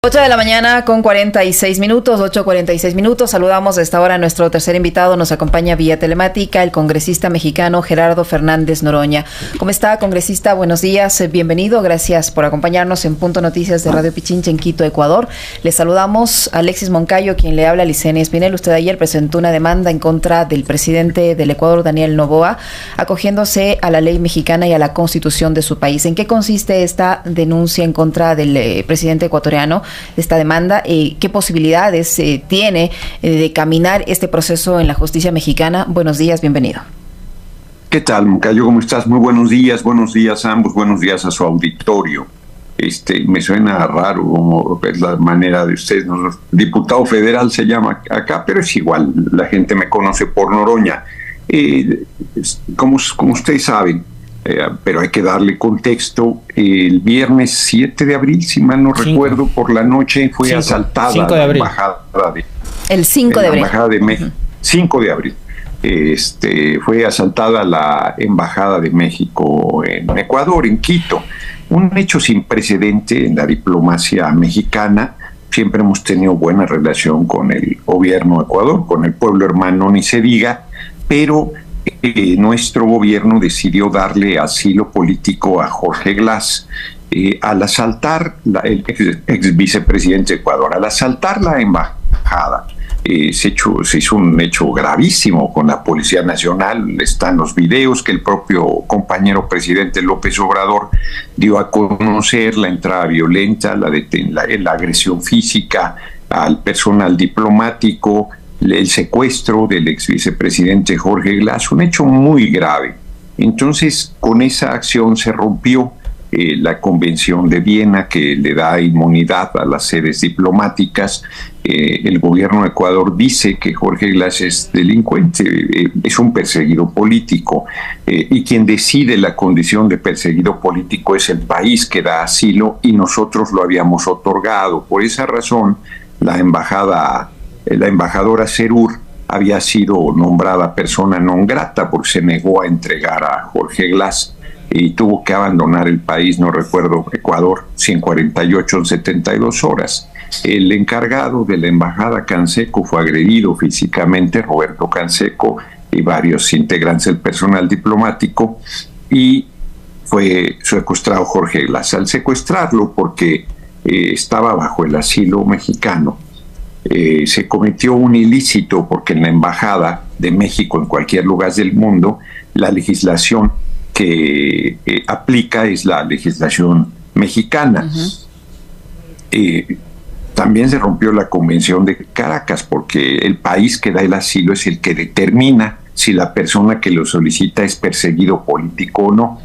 8 de la mañana con 46 minutos, 8:46 minutos. Saludamos a esta hora a nuestro tercer invitado. Nos acompaña vía telemática el congresista mexicano Gerardo Fernández Noroña. ¿Cómo está, congresista? Buenos días, bienvenido. Gracias por acompañarnos en Punto Noticias de Radio Pichincha en Quito, Ecuador. Le saludamos a Alexis Moncayo, quien le habla, Licenia Espinel. Usted ayer presentó una demanda en contra del presidente del Ecuador, Daniel Noboa, acogiéndose a la ley mexicana y a la constitución de su país. ¿En qué consiste esta denuncia en contra del presidente ecuatoriano? Esta demanda, ¿qué posibilidades tiene de caminar este proceso en la justicia mexicana? Buenos días, bienvenido. ¿Qué tal, Moncayo? ¿Cómo estás? Muy buenos días a ambos, buenos días a su auditorio. Me suena raro como es la manera de ustedes, ¿no? Diputado federal se llama acá, pero es igual, la gente me conoce por Noroña. Como ustedes saben, pero hay que darle contexto. El viernes 7 de abril, si mal no recuerdo, por la noche fue asaltada la embajada de... El 5 de abril. Embajada de México. 5 de abril. Fue asaltada la embajada de México en Ecuador, en Quito. Un hecho sin precedente en la diplomacia mexicana. Siempre hemos tenido buena relación con el gobierno de Ecuador, con el pueblo hermano, ni se diga, pero nuestro gobierno decidió darle asilo político a Jorge Glass al asaltar, el ex vicepresidente de Ecuador, al asaltar la embajada. Se hizo un hecho gravísimo con la Policía Nacional. Están los videos que el propio compañero presidente López Obrador dio a conocer, la entrada violenta, la agresión física al personal diplomático, el secuestro del ex vicepresidente Jorge Glass, un hecho muy grave. Entonces, con esa acción se rompió la Convención de Viena, que le da inmunidad a las sedes diplomáticas. El gobierno de Ecuador dice que Jorge Glass es delincuente, es un perseguido político, y quien decide la condición de perseguido político es el país que da asilo, y nosotros lo habíamos otorgado. Por esa razón, la embajadora Serur había sido nombrada persona non grata porque se negó a entregar a Jorge Glass y tuvo que abandonar el país, no recuerdo, Ecuador, 148 en 72 horas. El encargado de la embajada, Canseco, fue agredido físicamente, Roberto Canseco, y varios integrantes del personal diplomático, y fue secuestrado Jorge Glass. Al secuestrarlo, porque estaba bajo el asilo mexicano, se cometió un ilícito, porque en la embajada de México, en cualquier lugar del mundo, la legislación que aplica es la legislación mexicana. También se rompió la Convención de Caracas, porque el país que da el asilo es el que determina si la persona que lo solicita es perseguido político o no.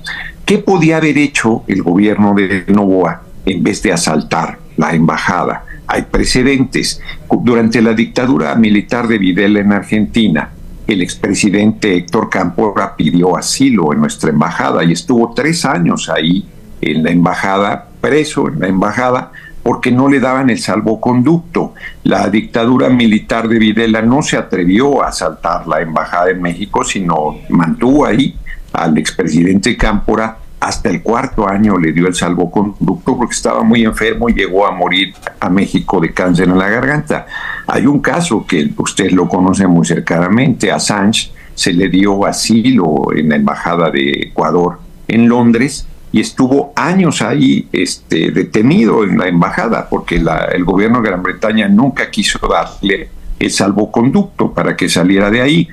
¿Qué podía haber hecho el gobierno de Noboa en vez de asaltar la embajada? Hay precedentes. Durante la dictadura militar de Videla en Argentina, el expresidente Héctor Cámpora pidió asilo en nuestra embajada y estuvo 3 años ahí en la embajada, preso en la embajada, porque no le daban el salvoconducto. La dictadura militar de Videla no se atrevió a asaltar la embajada en México, sino mantuvo ahí al expresidente Cámpora. Hasta el 4º año le dio el salvoconducto porque estaba muy enfermo y llegó a morir a México de cáncer en la garganta. Hay un caso que usted lo conoce muy cercanamente, a Assange se le dio asilo en la embajada de Ecuador en Londres y estuvo años ahí detenido en la embajada porque el gobierno de Gran Bretaña nunca quiso darle el salvoconducto para que saliera de ahí.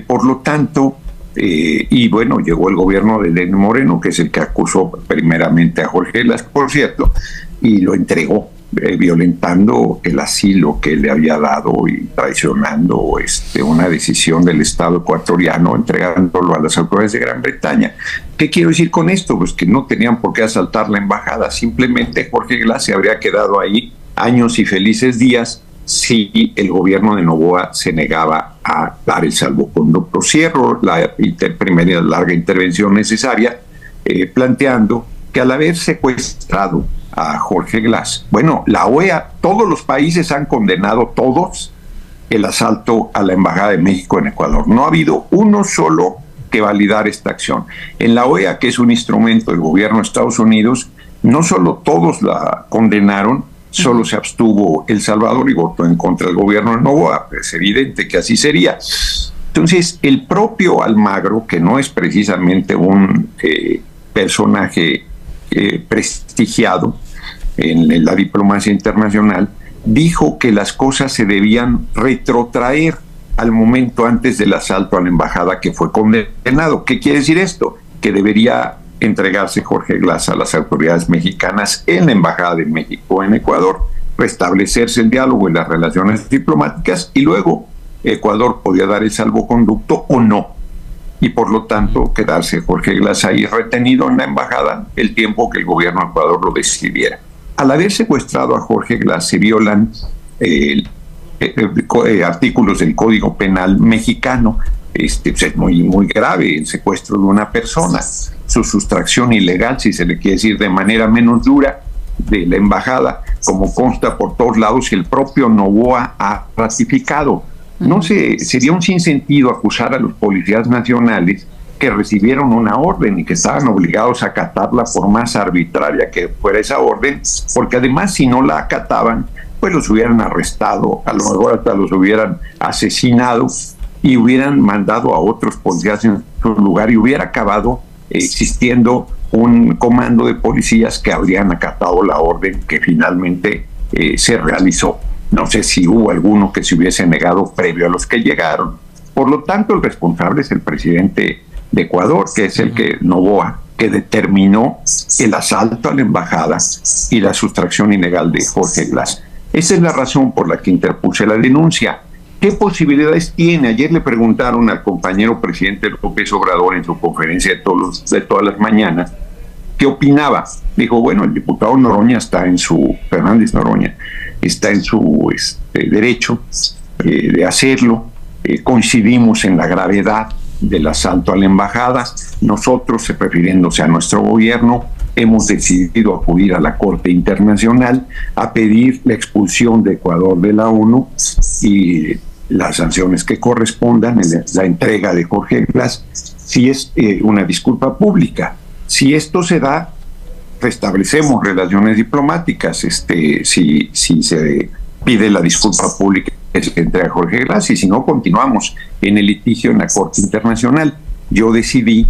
Por lo tanto, y bueno, llegó el gobierno de Lenín Moreno, que es el que acusó primeramente a Jorge Glass, por cierto, y lo entregó, violentando el asilo que le había dado y traicionando una decisión del Estado ecuatoriano, entregándolo a las autoridades de Gran Bretaña. ¿Qué quiero decir con esto? Pues que no tenían por qué asaltar la embajada, simplemente Jorge Glass se habría quedado ahí años y felices días si el gobierno de Noboa se negaba a dar el salvoconducto. Cierro la primera larga intervención necesaria planteando que al haber secuestrado a Jorge Glass, bueno, la OEA, todos los países han condenado, todos, el asalto a la Embajada de México en Ecuador. No ha habido uno solo que validar esta acción. En la OEA, que es un instrumento del gobierno de Estados Unidos, no solo todos la condenaron, solo se abstuvo El Salvador y votó en contra del gobierno de Noboa. Es evidente que así sería. Entonces, el propio Almagro, que no es precisamente un personaje prestigiado en la diplomacia internacional, dijo que las cosas se debían retrotraer al momento antes del asalto a la embajada que fue condenado. ¿Qué quiere decir esto? Que debería entregarse Jorge Glass a las autoridades mexicanas en la embajada de México en Ecuador, restablecerse el diálogo y las relaciones diplomáticas, y luego Ecuador podía dar el salvoconducto o no, y por lo tanto quedarse Jorge Glass ahí retenido en la embajada el tiempo que el gobierno de Ecuador lo decidiera. Al haber secuestrado a Jorge Glass se violan artículos del Código Penal mexicano. Es muy grave el secuestro de una persona, su sustracción ilegal, si se le quiere decir de manera menos dura, de la embajada, como consta por todos lados y el propio Noboa ha ratificado. No sé, sería un sinsentido acusar a los policías nacionales que recibieron una orden y que estaban obligados a acatarla por más arbitraria que fuera esa orden, porque además si no la acataban, pues los hubieran arrestado, a lo mejor hasta los hubieran asesinado y hubieran mandado a otros policías en su lugar y hubiera acabado existiendo un comando de policías que habrían acatado la orden que finalmente se realizó. No sé si hubo alguno que se hubiese negado previo a los que llegaron. Por lo tanto, el responsable es el presidente de Ecuador, que es el que Noboa, que determinó el asalto a la embajada y la sustracción ilegal de Jorge Glass. Esa es la razón por la que interpuse la denuncia. ¿Qué posibilidades tiene? Ayer le preguntaron al compañero presidente López Obrador en su conferencia de todas las mañanas qué opinaba. Dijo, bueno, el diputado Noroña está en su, Fernández Noroña, está en su derecho de hacerlo. Coincidimos en la gravedad del asalto a la embajada. Nosotros, refiriéndose a nuestro gobierno, hemos decidido acudir a la Corte Internacional a pedir la expulsión de Ecuador de la ONU y las sanciones que correspondan, la entrega de Jorge Glass, si es una disculpa pública. Si esto se da, restablecemos relaciones diplomáticas. Si se pide la disculpa pública, se entrega a Jorge Glass, y si no, continuamos en el litigio en la Corte Internacional. Yo decidí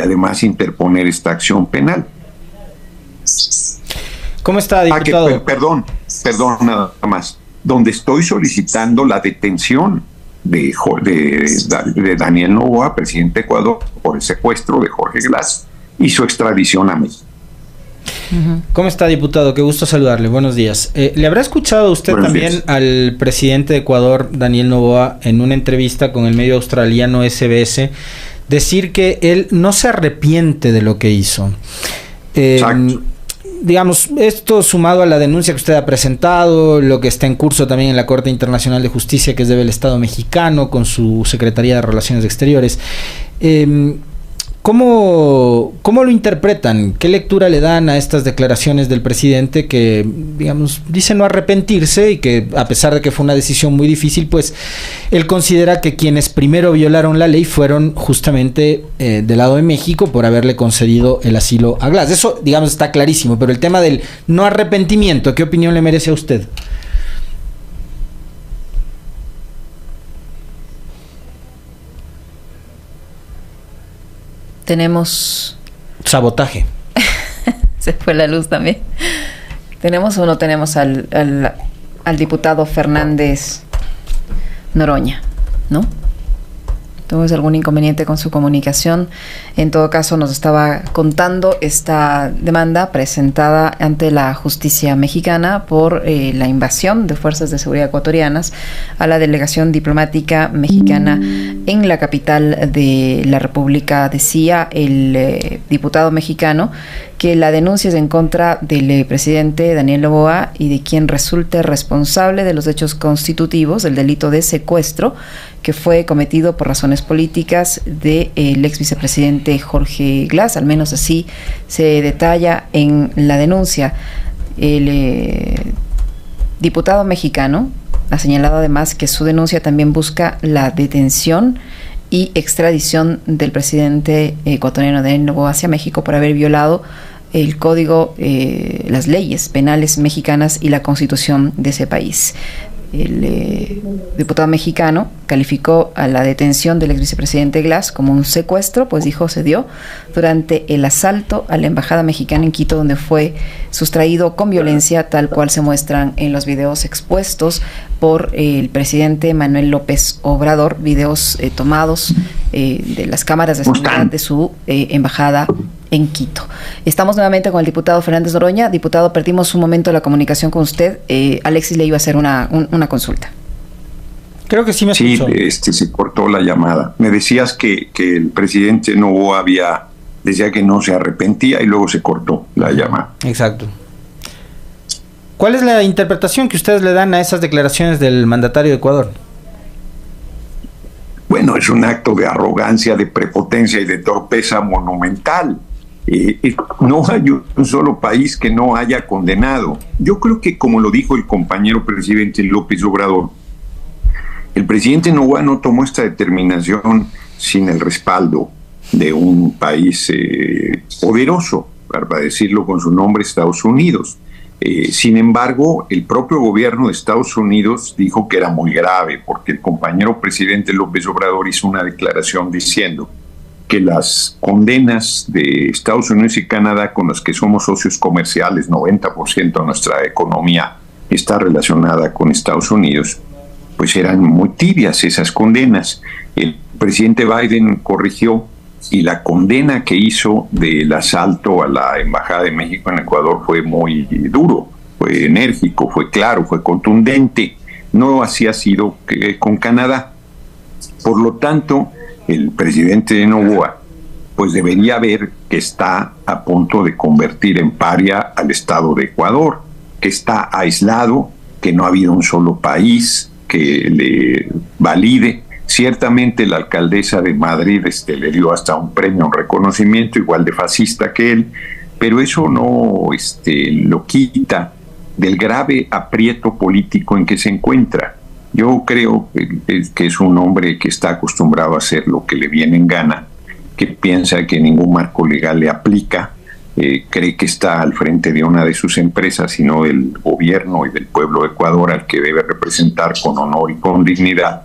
además interponer esta acción penal. ¿Cómo está, diputado? Perdón, nada más. Donde estoy solicitando la detención de Daniel Noboa, presidente de Ecuador, por el secuestro de Jorge Glass y su extradición a México. ¿Cómo está, diputado? Qué gusto saludarle. Buenos días. ¿Le habrá escuchado usted también al presidente de Ecuador, Daniel Noboa, en una entrevista con el medio australiano SBS, decir que él no se arrepiente de lo que hizo? Exacto. Digamos, esto sumado a la denuncia que usted ha presentado, lo que está en curso también en la Corte Internacional de Justicia, que es del Estado mexicano, con su Secretaría de Relaciones Exteriores. ¿Cómo lo interpretan? ¿Qué lectura le dan a estas declaraciones del presidente que, digamos, dice no arrepentirse y que, a pesar de que fue una decisión muy difícil, pues él considera que quienes primero violaron la ley fueron justamente del lado de México por haberle concedido el asilo a Glass? Eso, digamos, está clarísimo, pero el tema del no arrepentimiento, ¿qué opinión le merece a usted? Tenemos sabotaje. Se fue la luz también. ¿Tenemos o no tenemos al diputado Fernández Noroña? ¿No? ¿Tuvimos algún inconveniente con su comunicación? En todo caso, nos estaba contando esta demanda presentada ante la justicia mexicana por la invasión de fuerzas de seguridad ecuatorianas a la delegación diplomática mexicana en la capital de la República. Decía el diputado mexicano que la denuncia es en contra del presidente Daniel Noboa y de quien resulte responsable de los hechos constitutivos del delito de secuestro que fue cometido por razones políticas del ex vicepresidente Jorge Glass. Al menos así se detalla en la denuncia. El diputado mexicano ha señalado además que su denuncia también busca la detención y extradición del presidente ecuatoriano Daniel Noboa hacia México por haber violado el código, las leyes penales mexicanas y la constitución de ese país. El diputado mexicano calificó a la detención del ex vicepresidente Glass como un secuestro, pues dijo se dio durante el asalto a la embajada mexicana en Quito, donde fue sustraído con violencia, tal cual se muestran en los videos expuestos por el presidente Manuel López Obrador, videos tomados de las cámaras de seguridad de su embajada en Quito. Estamos nuevamente con el diputado Fernández Noroña. Diputado, perdimos un momento la comunicación con usted. Alexis le iba a hacer una consulta. Creo que sí me escuchó. Sí, se cortó la llamada. Me decías que el presidente Noboa decía que no se arrepentía y luego se cortó la llamada. Exacto. ¿Cuál es la interpretación que ustedes le dan a esas declaraciones del mandatario de Ecuador? Bueno, es un acto de arrogancia, de prepotencia y de torpeza monumental. No hay un solo país que no haya condenado. Yo creo que, como lo dijo el compañero presidente López Obrador, el presidente Noboa no tomó esta determinación sin el respaldo de un país poderoso, para decirlo con su nombre, Estados Unidos. Sin embargo, el propio gobierno de Estados Unidos dijo que era muy grave, porque el compañero presidente López Obrador hizo una declaración diciendo que las condenas de Estados Unidos y Canadá, con las que somos socios comerciales, 90% de nuestra economía está relacionada con Estados Unidos, pues eran muy tibias esas condenas. El presidente Biden corrigió y la condena que hizo del asalto a la Embajada de México en Ecuador fue muy duro, fue enérgico, fue claro, fue contundente. No así ha sido con Canadá. Por lo tanto, el presidente de Noboa pues debería ver que está a punto de convertir en paria al Estado de Ecuador, que está aislado, que no ha habido un solo país que le valide. Ciertamente la alcaldesa de Madrid le dio hasta un premio, un reconocimiento igual de fascista que él, pero eso no lo quita del grave aprieto político en que se encuentra. Yo creo que es un hombre que está acostumbrado a hacer lo que le viene en gana, que piensa que ningún marco legal le aplica, cree que está al frente de una de sus empresas, sino del gobierno y del pueblo de Ecuador, al que debe representar con honor y con dignidad,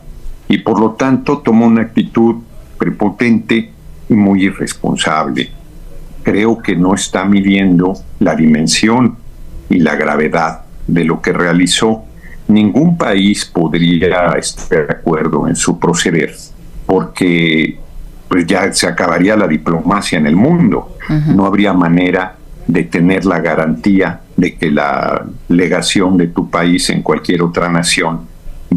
y por lo tanto tomó una actitud prepotente y muy irresponsable. Creo que no está midiendo la dimensión y la gravedad de lo que realizó. Ningún país podría estar de acuerdo en su proceder, porque pues ya se acabaría la diplomacia en el mundo. Uh-huh. No habría manera de tener la garantía de que la legación de tu país en cualquier otra nación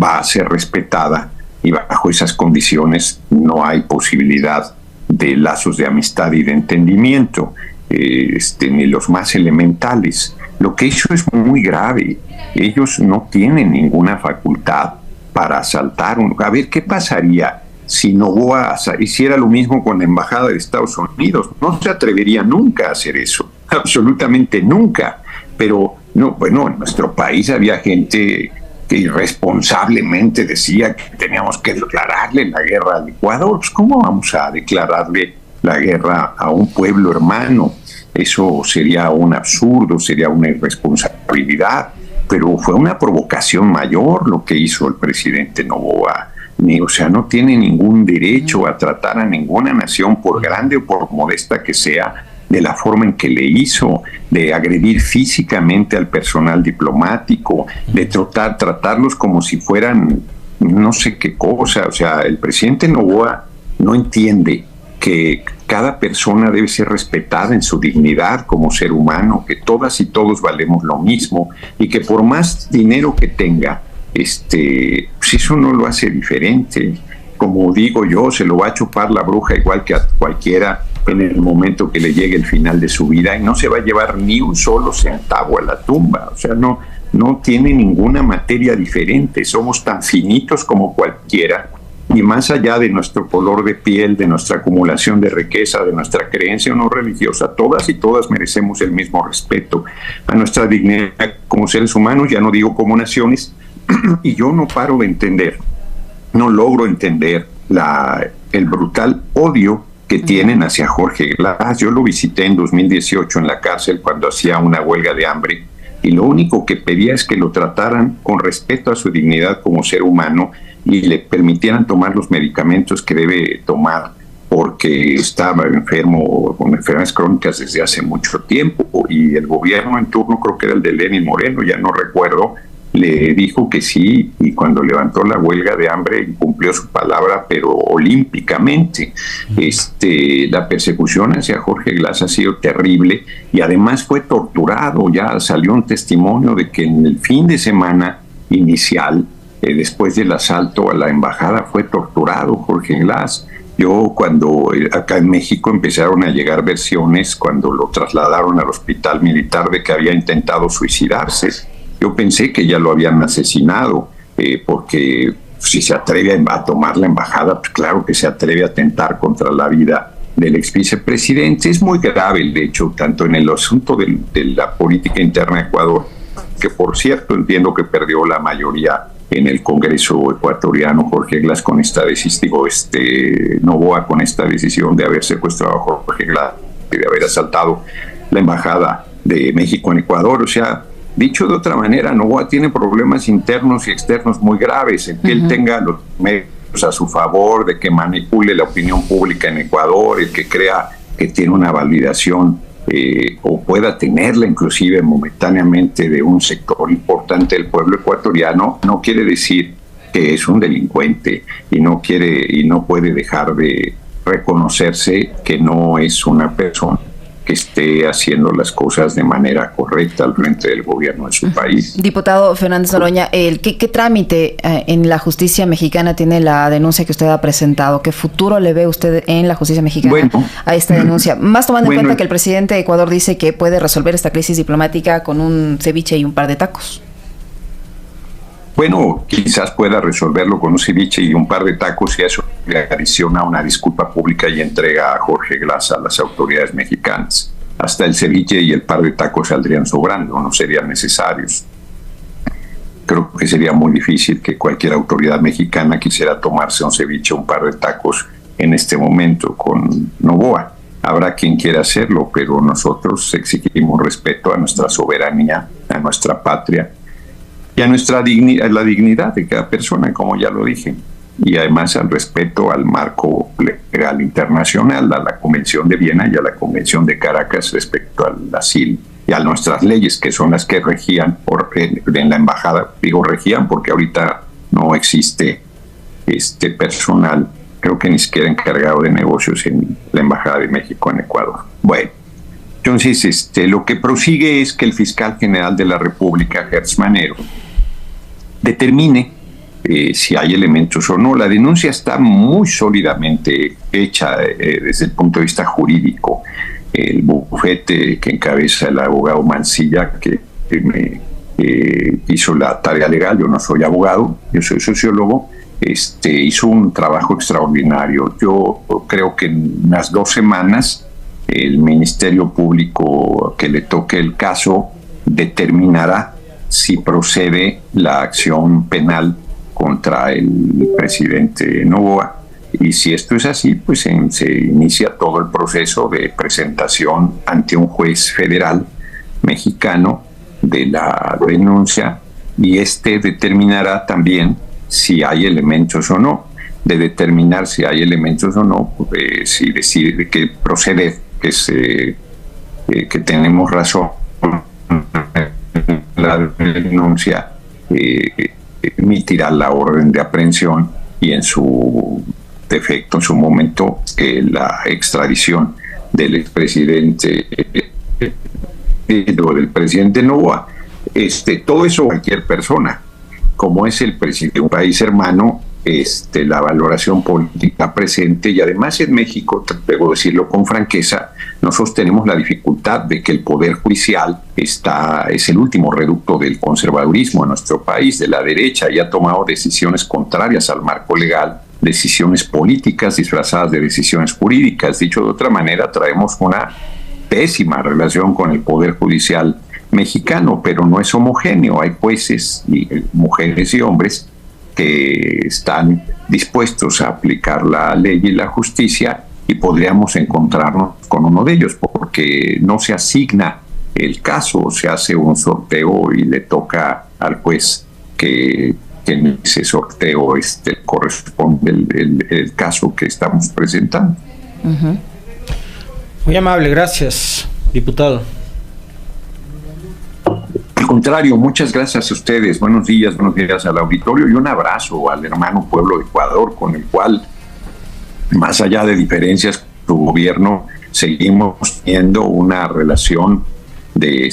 va a ser respetada, y bajo esas condiciones no hay posibilidad de lazos de amistad y de entendimiento, ni los más elementales. Lo que hizo es muy grave. Ellos no tienen ninguna facultad para asaltar. A ver, ¿qué pasaría si Noboa hiciera lo mismo con la Embajada de Estados Unidos? No se atrevería nunca a hacer eso, absolutamente nunca. Pero no, bueno, en nuestro país había gente que irresponsablemente decía que teníamos que declararle la guerra al Ecuador. Pues, ¿cómo vamos a declararle la guerra a un pueblo hermano? Eso sería un absurdo, sería una irresponsabilidad, pero fue una provocación mayor lo que hizo el presidente Noboa. O sea, no tiene ningún derecho a tratar a ninguna nación, por grande o por modesta que sea, de la forma en que le hizo, de agredir físicamente al personal diplomático, de tratarlos como si fueran no sé qué cosa. O sea, el presidente Noboa no entiende que cada persona debe ser respetada en su dignidad como ser humano, que todas y todos valemos lo mismo, y que por más dinero que tenga, pues eso no lo hace diferente. Como digo yo, se lo va a chupar la bruja igual que a cualquiera en el momento que le llegue el final de su vida, y no se va a llevar ni un solo centavo a la tumba. O sea, no tiene ninguna materia diferente. Somos tan finitos como cualquiera, y más allá de nuestro color de piel, de nuestra acumulación de riqueza, de nuestra creencia o no religiosa, todas y todas merecemos el mismo respeto a nuestra dignidad como seres humanos, ya no digo como naciones. Y yo no paro de entender, no logro entender el brutal odio que tienen hacia Jorge Glass. Yo lo visité en 2018 en la cárcel cuando hacía una huelga de hambre, y lo único que pedía es que lo trataran con respeto a su dignidad como ser humano y le permitieran tomar los medicamentos que debe tomar, porque estaba enfermo con enfermedades crónicas desde hace mucho tiempo, y el gobierno en turno, creo que era el de Lenín Moreno, ya no recuerdo, le dijo que sí, y cuando levantó la huelga de hambre cumplió su palabra, pero olímpicamente. La persecución hacia Jorge Glass ha sido terrible, y además fue torturado. Ya salió un testimonio de que en el fin de semana inicial, después del asalto a la embajada, fue torturado Jorge Glass. Yo cuando acá en México empezaron a llegar versiones cuando lo trasladaron al hospital militar de que había intentado suicidarse. Yo pensé que ya lo habían asesinado, porque si se atreve a tomar la embajada, pues claro que se atreve a atentar contra la vida del ex vicepresidente. Es muy grave el hecho, tanto en el asunto de la política interna de Ecuador, que por cierto entiendo que perdió la mayoría en el Congreso ecuatoriano Jorge Glass con esta decisión, Noboa con esta decisión de haber secuestrado a Jorge Glass y de haber asaltado la embajada de México en Ecuador. O sea, dicho de otra manera, Noboa tiene problemas internos y externos muy graves. El que él tenga los medios a su favor, de que manipule la opinión pública en Ecuador, el que crea que tiene una validación o pueda tenerla inclusive momentáneamente de un sector importante del pueblo ecuatoriano, no quiere decir que es un delincuente, y no puede dejar de reconocerse que no es una persona que esté haciendo las cosas de manera correcta al frente del gobierno de su país. Diputado Fernández Noroña, ¿qué trámite en la justicia mexicana tiene la denuncia que usted ha presentado? ¿Qué futuro le ve usted en la justicia mexicana a esta denuncia? Más tomando en cuenta que el presidente de Ecuador dice que puede resolver esta crisis diplomática con un ceviche y un par de tacos. Bueno, quizás pueda resolverlo con un ceviche y un par de tacos, y eso le adiciona una disculpa pública y entrega a Jorge Glass a las autoridades mexicanas. Hasta el ceviche y el par de tacos saldrían sobrando, no serían necesarios. Creo que sería muy difícil que cualquier autoridad mexicana quisiera tomarse un ceviche o un par de tacos en este momento con Noboa. Habrá quien quiera hacerlo, pero nosotros exigimos respeto a nuestra soberanía, a nuestra patria, y a la dignidad de cada persona, como ya lo dije, y además al respeto al marco legal internacional, a la Convención de Viena y a la Convención de Caracas respecto al asilo, y a nuestras leyes, que son las que regían en la embajada. Digo regían porque ahorita no existe personal, creo que ni siquiera encargado de negocios en la Embajada de México en Ecuador. Bueno, entonces lo que prosigue es que el fiscal general de la República, Gertz Manero, determine si hay elementos o no. La denuncia está muy sólidamente hecha desde el punto de vista jurídico. El bufete que encabeza el abogado Mancilla, que me hizo la tarea legal, yo no soy abogado, yo soy sociólogo, hizo un trabajo extraordinario. Yo creo que en unas 2 semanas el Ministerio Público que le toque el caso determinará si procede la acción penal contra el presidente Noboa, y si esto es así, pues se inicia todo el proceso de presentación ante un juez federal mexicano de la denuncia, y determinará también si hay elementos o no. De determinar si hay elementos o no, si decide que procede, que tenemos razón, la denuncia emitirá la orden de aprehensión, y en su defecto, en su momento, la extradición del expresidente o del presidente Noboa. Todo eso, cualquier persona, como es el presidente de un país hermano, la valoración política presente, y además en México, debo decirlo con franqueza, nosotros tenemos la dificultad de que el Poder Judicial es el último reducto del conservadurismo en nuestro país, de la derecha, y ha tomado decisiones contrarias al marco legal, decisiones políticas disfrazadas de decisiones jurídicas. Dicho de otra manera, traemos una pésima relación con el Poder Judicial mexicano, pero no es homogéneo. Hay jueces, y mujeres y hombres, que están dispuestos a aplicar la ley y la justicia, y podríamos encontrarnos con uno de ellos, porque no se asigna el caso, se hace un sorteo y le toca al juez que en ese sorteo corresponde el caso que estamos presentando. Uh-huh. Muy amable, gracias, diputado. Al contrario, muchas gracias a ustedes. Buenos días al auditorio y un abrazo al hermano pueblo de Ecuador, con el cual, más allá de diferencias con su gobierno, seguimos teniendo una relación de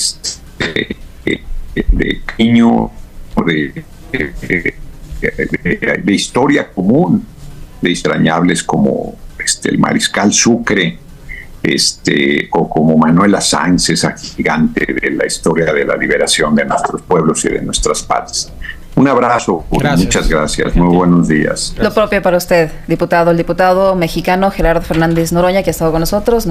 cariño, de historia común, de extrañables como el Mariscal Sucre, o como Manuela Sáenz, esa gigante de la historia de la liberación de nuestros pueblos y de nuestras patrias. Un abrazo, muchas gracias, muy buenos días. Lo propio para usted, diputado. El diputado mexicano Gerardo Fernández Noroña, que ha estado con nosotros.